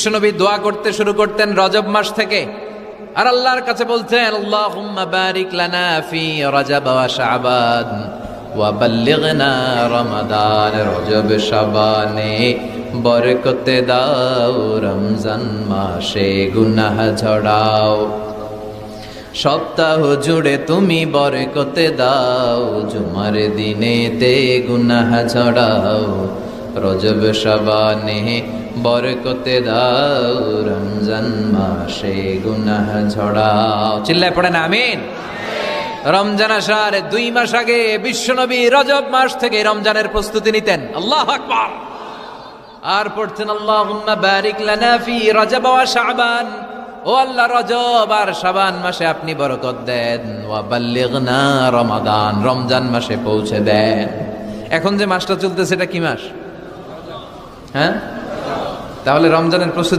বিশ্বনবী দোয়া করতে শুরু করতেন রজব মাস থেকে, আর আল্লাহর কাছে বলতেন আল্লাহুম্মা বারিক লানা ফি রজব ওয়া শাবান ওয়া বাল্লিগনা রমাদান। রজব শাবানে বরকতে দাও, রমজান মাসে গুনাহ ঝরাও। সপ্তাহ জুড়ে তুমি বরকতে দাও, জুমার দিনেতে গুনাহ ঝরাও। রজব শাবানে বরকতে দাও, রমজান মাসে গুনাহ ঝরাও। চিল্লায় পড়েন আমিন। রমজান আসার 2 মাস আগে বিশ্বনবী রজব মাস থেকে রমজানের প্রস্তুতি নিতেন। আল্লাহু আকবার। আর পড়তেন আল্লাহুম্মা বারিক লানা ফি রজব ওয়া শাবান। ও আল্লাহ, রজব আর শাবান মাসে আপনি বরকত দেন। ওয়া বাল্লিগনা রমাদান, রমজান মাসে পৌঁছে দেন। এখন যে মাসটা চলতেছে এটা কি মাস? হ্যাঁ, তাহলে রমজানের প্রস্তুতি